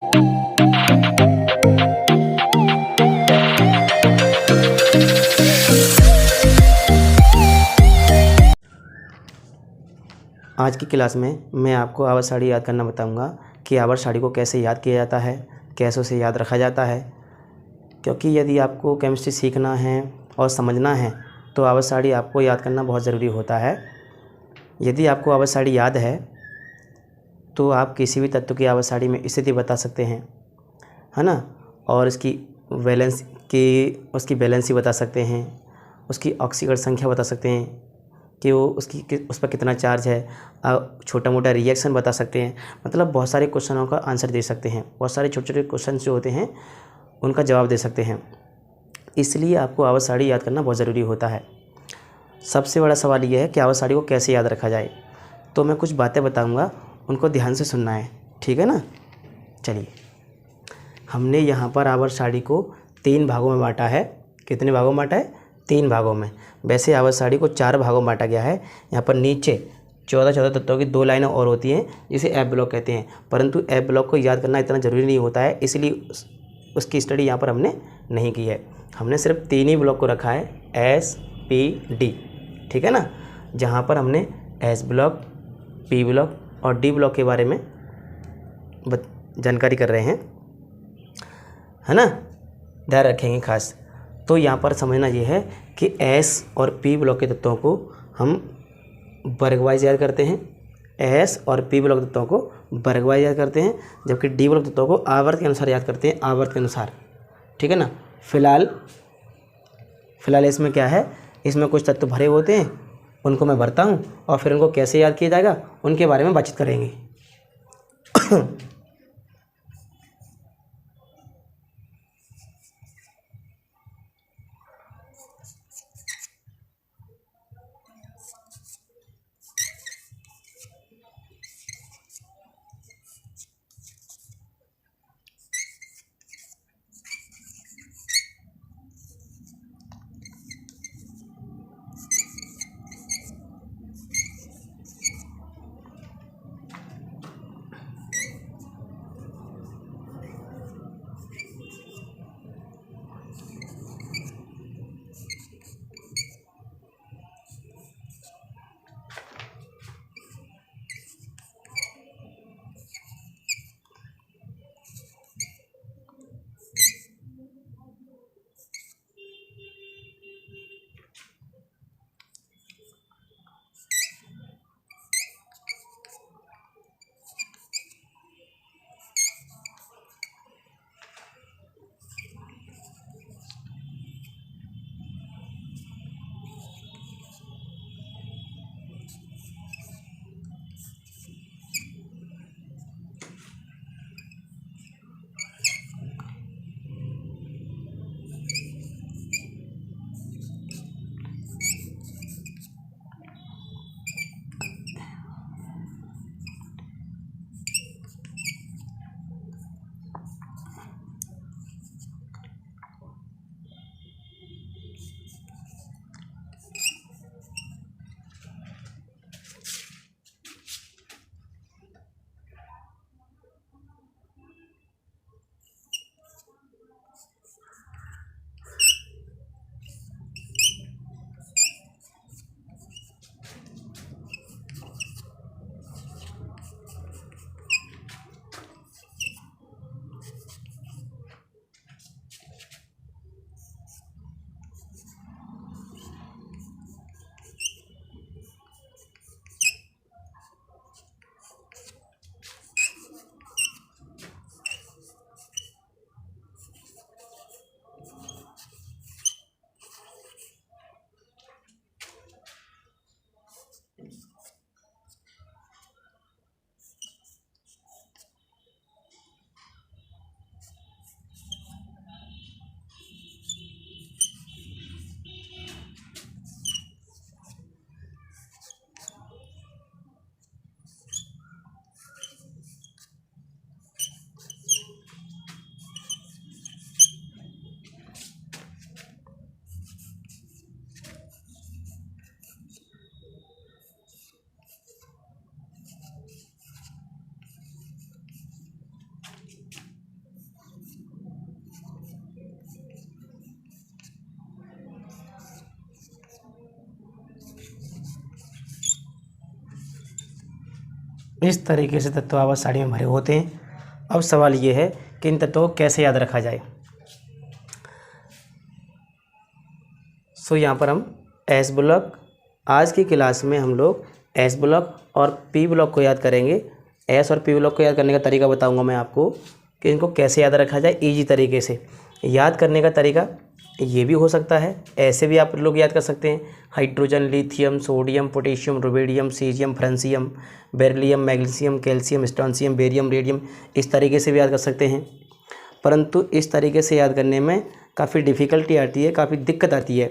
आज की क्लास में मैं आपको आवर्त सारणी याद करना बताऊंगा कि आवर्त सारणी को कैसे याद किया जाता है, कैसे उसे याद रखा जाता है। क्योंकि यदि आपको केमिस्ट्री सीखना है और समझना है तो आवर्त सारणी आपको याद करना बहुत ज़रूरी होता है। यदि आपको आवर्त सारणी याद है तो आप किसी भी तत्व की आवर्त सारणी में स्थिति बता सकते हैं, है ना, और उसकी बैलेंसी बता सकते हैं, उसकी ऑक्सीकरण संख्या बता सकते हैं कि वो उस पर कितना चार्ज है, छोटा मोटा रिएक्शन बता सकते हैं। मतलब बहुत सारे क्वेश्चनों का आंसर दे सकते हैं, बहुत सारे छोटे छोटे क्वेश्चन जो होते हैं उनका जवाब दे सकते हैं। इसलिए आपको आवर्त सारणी याद करना बहुत ज़रूरी होता है। सबसे बड़ा सवाल यह है कि आवर्त सारणी को कैसे याद रखा जाए। तो मैं कुछ बातें बताऊँगा, उनको ध्यान से सुनना है, ठीक है ना। चलिए, हमने यहाँ पर आवर्त सारणी को 3 भागों में बांटा है। कितने भागों में बांटा है? 3 भागों में। वैसे आवर्त सारणी को 4 भागों में बांटा गया है। यहाँ पर नीचे 14 तत्वों की 2 लाइनें और होती हैं जिसे एफ ब्लॉक कहते हैं, परंतु एफ ब्लॉक को याद करना इतना ज़रूरी नहीं होता है, इसलिए उसकी स्टडी यहाँ पर हमने नहीं की है। हमने सिर्फ 3 ही ब्लॉक को रखा है, एस, पी, डी, ठीक है ना। जहाँ पर हमने एस ब्लॉक, पी ब्लॉक और डी ब्लॉक के बारे में जानकारी कर रहे हैं, है ना, ध्यान रखेंगे खास। तो यहाँ पर समझना ये है कि एस और पी ब्लॉक के तत्वों को हम वर्गवाइज याद करते हैं। एस और पी ब्लॉक तत्वों को वर्गवाइज याद करते हैं, जबकि डी ब्लॉक तत्वों को आवर्त के अनुसार याद करते हैं, आवर्त के अनुसार, ठीक है ना। फिलहाल इसमें क्या है, इसमें कुछ तत्व भरे होते हैं, उनको मैं भरता हूँ और फिर उनको कैसे याद किया जाएगा उनके बारे में बातचीत करेंगे। इस तरीके से तत्व आवर्त सारणी में भरे होते हैं। अब सवाल ये है कि इन तत्वों को कैसे याद रखा जाए। यहाँ पर हम एस ब्लॉक, आज की क्लास में हम लोग एस ब्लॉक और पी ब्लॉक को याद करेंगे। एस और पी ब्लॉक को याद करने का तरीका बताऊंगा मैं आपको कि इनको कैसे याद रखा जाए ईजी तरीके से। याद करने का तरीका ये भी हो सकता है, ऐसे भी आप लोग याद कर सकते हैं। Hydrogen, lithium, sodium, potassium, rubidium, caesium, francium, beryllium, magnesium, calcium, strontium, barium, radium, इस तरीके से भी याद कर सकते हैं। परंतु इस तरीके से याद करने में काफ़ी डिफ़िकल्टी आती है, काफ़ी दिक्कत आती है,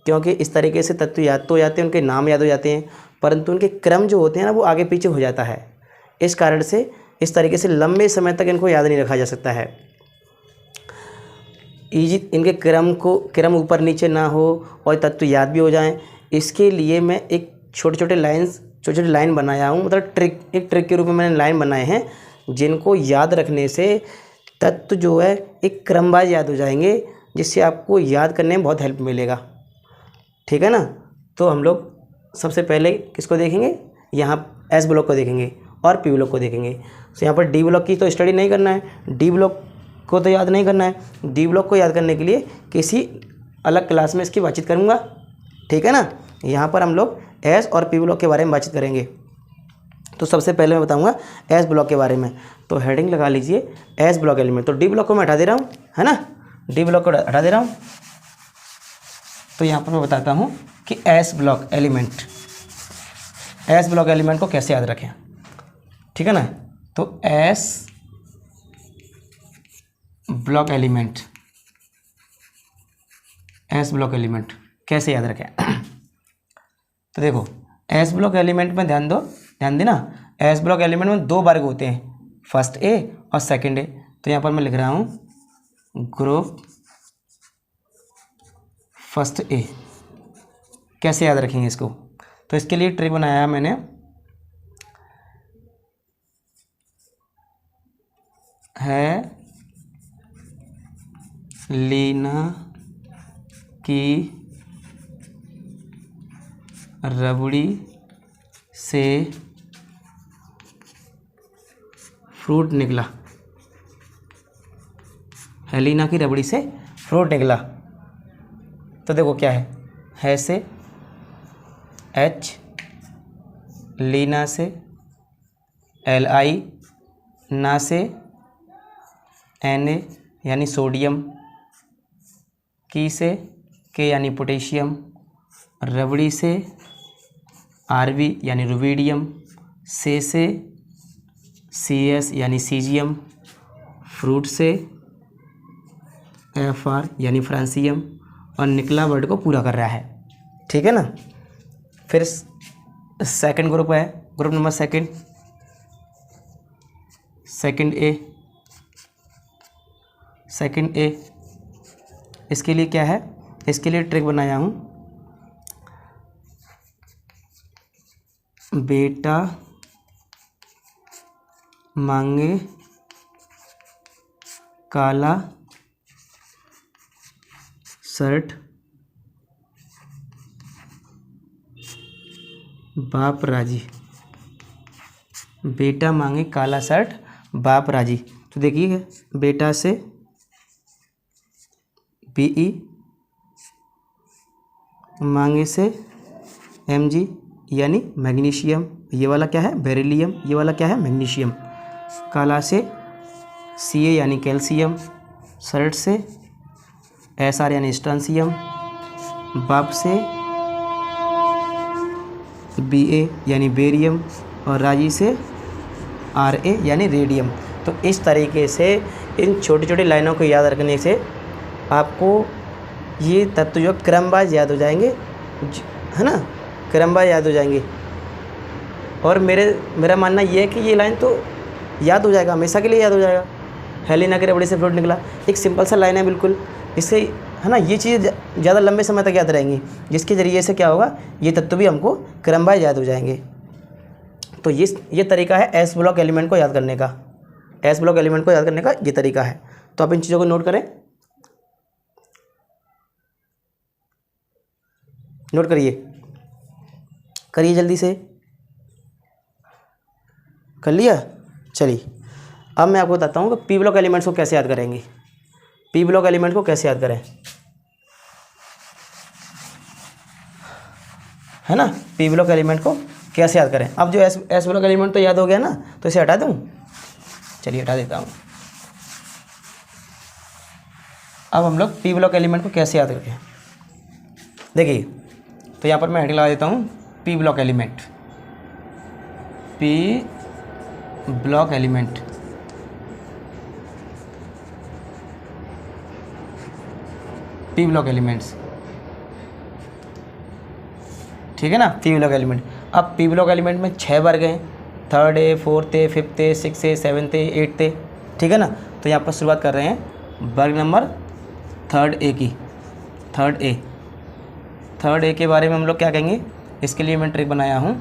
क्योंकि इस तरीके से तत्व याद तो हो जाते हैं, उनके नाम याद हो जाते हैं, परंतु उनके क्रम जो होते हैं ना वो आगे पीछे हो जाता है। इस कारण से इस तरीके से लंबे समय तक इनको याद नहीं रखा जा सकता है। ईजी इनके क्रम ऊपर नीचे ना हो और तत्व याद भी हो जाएं, इसके लिए मैं एक छोटे छोटे लाइन बनाया हूँ, मतलब एक ट्रिक के रूप में मैंने लाइन बनाए हैं, जिनको याद रखने से तत्व जो है एक क्रमवार याद हो जाएंगे, जिससे आपको याद करने में बहुत हेल्प मिलेगा। ठीक है ना। तो हम लोग सबसे पहले किसको देखेंगे, यहाँ एस ब्लॉक को देखेंगे और पी ब्लॉक को देखेंगे। तो यहाँ पर डी ब्लॉक की तो स्टडी नहीं करना है, डी ब्लॉक को तो याद नहीं करना है। डी ब्लॉक को याद करने के लिए किसी अलग क्लास में इसकी बातचीत करूँगा। ठीक है ना। यहाँ पर हम लोग एस और पी ब्लॉक के बारे में बातचीत करेंगे। तो सबसे पहले मैं बताऊँगा एस ब्लॉक के बारे में। तो हेडिंग लगा लीजिए एस ब्लॉक एलिमेंट। तो डी ब्लॉक को मैं हटा दे रहा हूँ, है ना, डी ब्लॉक को हटा दे रहा हूँ। तो यहाँ पर मैं बताता हूँ कि एस ब्लॉक एलिमेंट को कैसे याद रखें। ठीक है ना। तो एस ब्लॉक एलिमेंट कैसे याद रखें। तो देखो एस ब्लॉक एलिमेंट में ध्यान देना, एस ब्लॉक एलिमेंट में 2 वर्ग होते हैं, फर्स्ट ए और सेकंड ए। तो यहाँ पर मैं लिख रहा हूँ ग्रुप फर्स्ट ए। कैसे याद रखेंगे इसको, तो इसके लिए ट्री बनाया मैंने। है लीना की रबड़ी से फ्रूट निकला, हेलिना की रबड़ी से फ्रूट निकला। तो देखो क्या है से एच, लीना से LI, ना से Na यानी सोडियम, की से के यानी पोटेशियम, रबड़ी से RB यानी रुबिडियम, से CS यानी सीजियम, फ्रूट से FR यानी फ्रांसियम, और निकला वर्ड को पूरा कर रहा है। ठीक है ना। फिर सेकंड ग्रुप है, ग्रुप नंबर सेकंड ए। इसके लिए क्या है, इसके लिए ट्रिक बनाया हूँ, बेटा मांगे काला शर्ट, बाप राजी। बेटा मांगे काला शर्ट, बाप राजी। तो देखिए बेटा से BE, मांगे से Mg यानी मैग्नीशियम, ये वाला क्या है बेरिलियम, ये वाला क्या है मैग्नीशियम। काला से Ca यानी कैल्शियम, शर्ट से SR यानी स्ट्रोंशियम, बाप से Ba यानी बेरियम, और राजी से Ra यानी रेडियम। तो इस तरीके से इन छोटी छोटी लाइनों को याद रखने से आपको ये तत्व जो क्रमवार याद हो जाएंगे, है ना, क्रमवार याद हो जाएंगे। और मेरा मानना ये है कि ये लाइन तो याद हो जाएगा, हमेशा के लिए याद हो जाएगा। हेलिना के रबड़ी से फ्रूट निकला, एक सिंपल सा लाइन है बिल्कुल, इससे है ना ये चीज़ ज़्यादा लंबे समय तक याद रहेंगी, जिसके ज़रिए से क्या होगा, ये तत्व भी हमको क्रमवार याद हो जाएंगे। तो ये तरीका है एस ब्लॉक एलिमेंट को याद करने का। एस ब्लॉक एलिमेंट को याद करने का ये तरीका है। तो आप इन चीज़ों को नोट करें, नोट करिए जल्दी से। कर लिया। चलिए अब मैं आपको बताता हूँ कि पी ब्लॉक एलिमेंट्स को कैसे याद करेंगे। पी ब्लॉक एलिमेंट को कैसे याद करें, है ना। पी ब्लॉक एलिमेंट को कैसे याद करें। अब जो एस ब्लॉक एलिमेंट तो याद हो गया ना, तो इसे हटा दूँ। चलिए हटा देता हूँ। अब हम लोग पी ब्लॉक एलिमेंट को कैसे याद करें। देखिए तो यहाँ पर मैं हेडिंग लगा देता हूँ P block element. P block element, P block elements, ठीक है ना। पी ब्लॉक एलिमेंट, अब पी ब्लॉक एलिमेंट में 6 वर्ग हैं, 3rd ए, 4th ए, 5th ए, 6th ए, 7th ए, 8th ए, ठीक है ना। तो यहाँ पर शुरुआत कर रहे हैं वर्ग नंबर 3rd ए की। 3rd ए के बारे में हम लोग क्या कहेंगे, इसके लिए मैं ट्रिक बनाया हूँ।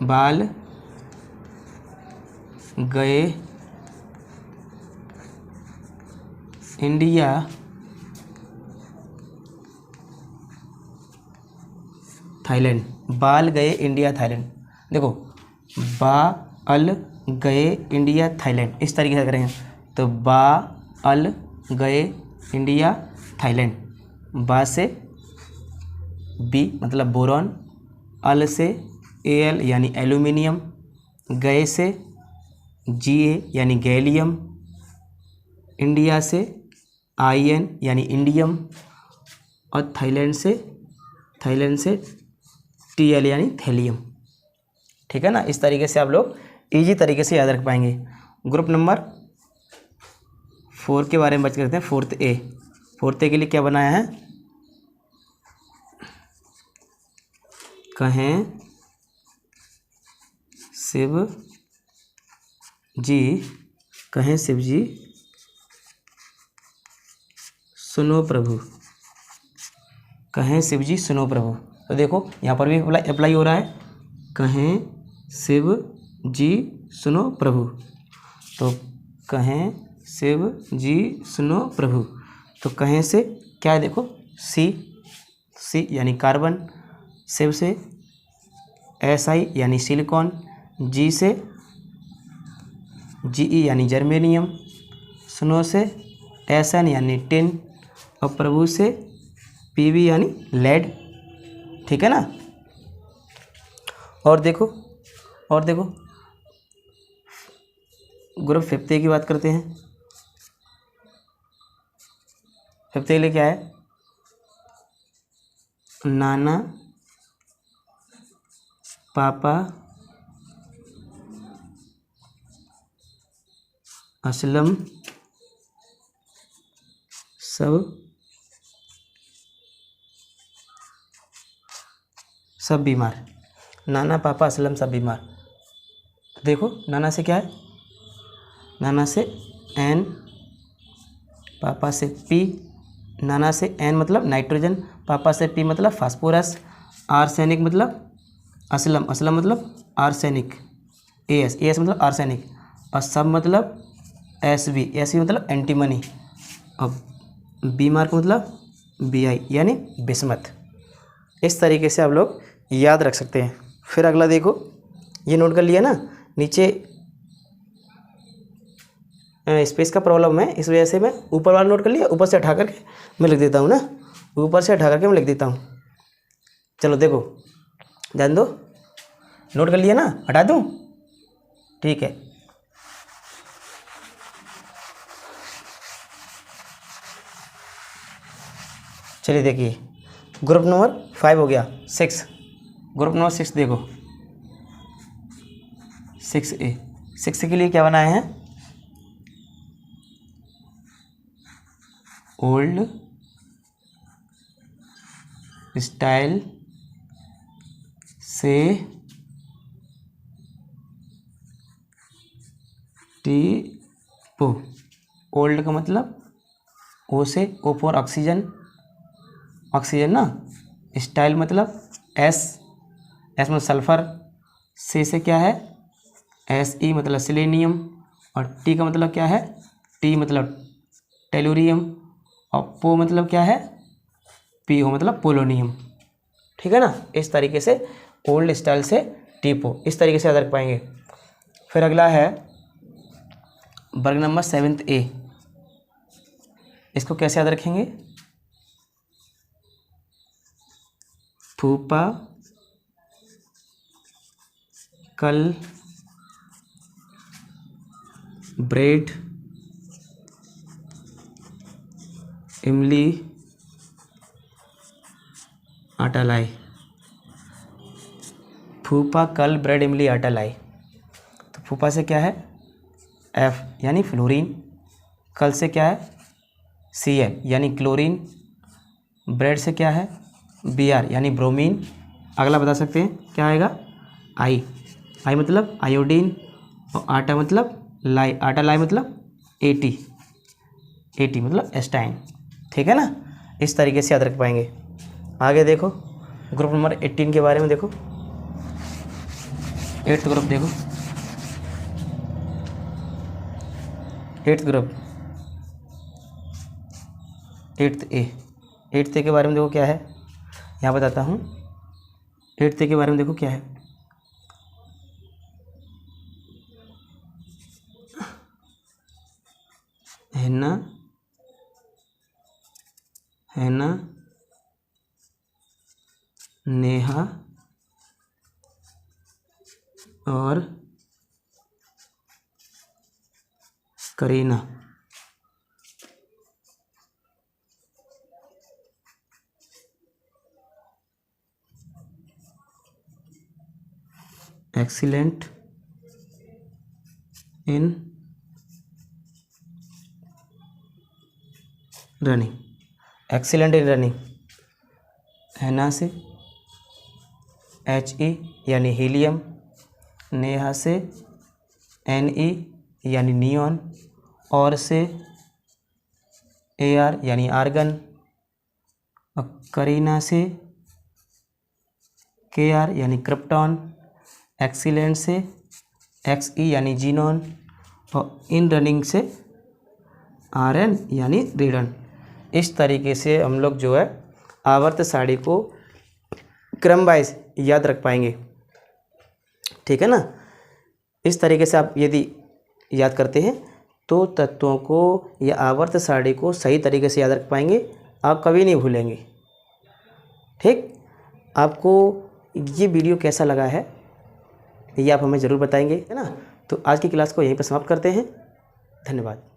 बाल गए इंडिया थाईलैंड। बाल गए इंडिया थाईलैंड। देखो बाल गए इंडिया थाईलैंड, इस तरीके से करेंगे। तो बाल गए इंडिया थाईलैंड। बा से बी मतलब बोरॉन, अल से एल यानी एल्यूमिनियम, गए से जीए यानी गैलियम, इंडिया से आईएन यानी इंडियम, और थाईलैंड से टीएल यानी थैलियम, ठीक है ना। इस तरीके से आप लोग इजी तरीके से याद रख पाएंगे। ग्रुप नंबर 4 के बारे में बात करते हैं। 4th ए के लिए क्या बनाया है, कहें शिव जी सुनो प्रभु। कहें शिव जी सुनो प्रभु। तो देखो यहाँ पर भी अप्लाई हो रहा है, कहें शिव जी सुनो प्रभु। तो कहें शिव जी सुनो प्रभु। तो कहें से क्या है, देखो सी यानी कार्बन, शिव से SI यानी सिलिकॉन, जी से GE यानी जर्मेनियम, सुनो से SN यानी टिन, और प्रभु से PB यानी लेड, ठीक है ना। और देखो ग्रुप 5th ए की बात करते हैं। 5th ए के लिए क्या है, नाना पापा असलम सब बीमार। नाना पापा असलम सब बीमार। देखो नाना से क्या है, नाना से N, पापा से P। नाना से N मतलब नाइट्रोजन, पापा से P मतलब फास्फोरस, आर्सेनिक मतलब असलम मतलब आर्सेनिक, AS मतलब आर्सेनिक, और सब मतलब SV मतलब एंटीमनी, और बीमार का मतलब BI यानी बिस्मत। इस तरीके से आप लोग याद रख सकते हैं। फिर अगला देखो, ये नोट कर लिया ना, नीचे स्पेस का प्रॉब्लम है, इस वजह से मैं ऊपर वाला नोट कर लिया, ऊपर से हटा करके मैं लिख देता हूँ ना, ऊपर से हटा करके मैं लिख देता हूँ। चलो देखो ध्यान दो, नोट कर लिया ना, हटा दूँ, ठीक है। चलिए देखिए ग्रुप नंबर 5 हो गया। 6, ग्रुप नंबर 6 देखो, 6A। 6 के लिए क्या बनाए हैं, ओल्ड स्टाइल से टीपो। ओल्ड का मतलब ओ से ओ फॉर ऑक्सीजन ना, स्टाइल मतलब एस मतलब सल्फर, से क्या है SE मतलब सिलेनियम, और टी का मतलब क्या है, टी मतलब टेलुरियम, और पो मतलब क्या है, PO मतलब पोलोनियम, ठीक है ना। इस तरीके से ओल्ड स्टाइल से टीपो, इस तरीके से याद रख पाएंगे। फिर अगला है वर्ग नंबर 7 ए। इसको कैसे याद रखेंगे? फूफा कल ब्रेड इमली आटा लाई। फूफा कल ब्रेड इमली आटा लाई। तो फूफा से क्या है? एफ यानी फ्लोरीन। कल से क्या है? Cl यानी क्लोरीन। ब्रेड से क्या है? Br यानी ब्रोमीन। अगला बता सकते हैं क्या आएगा? आई। आई मतलब आयोडीन और आटा मतलब लाई। आटा लाई मतलब AT। AT मतलब एस्टाइन। ठीक है ना। इस तरीके से याद रख पाएंगे। आगे देखो ग्रुप नंबर 18 के बारे में देखो। 8th ग्रुप देखो। 8th ग्रुप 8th ए। 8th ए के बारे में देखो क्या है, यहाँ बताता हूँ। 8th ए के बारे में देखो क्या है। हैना नेहा और करीना। एक्सीलेंट इन रनिंग। एक्सीलेंट इन रनिंग हैना से HE यानी हीलियम, नेहा से Ne यानी नियॉन, और से Ar यानी आर्गन, और करीना से Kr यानी क्रिप्टॉन, एक्सीलेंट से Xe यानी जीनॉन, और इन रनिंग से Rn यानी रेडन। इस तरीके से हम लोग जो है आवर्त सारणी को क्रम वाइज याद रख पाएंगे। ठीक है ना। इस तरीके से आप यदि याद करते हैं तो तत्वों को या आवर्त सारणी को सही तरीके से याद रख पाएंगे, आप कभी नहीं भूलेंगे। ठीक। आपको ये वीडियो कैसा लगा है ये आप हमें ज़रूर बताएंगे, है ना। तो आज की क्लास को यहीं पर समाप्त करते हैं। धन्यवाद।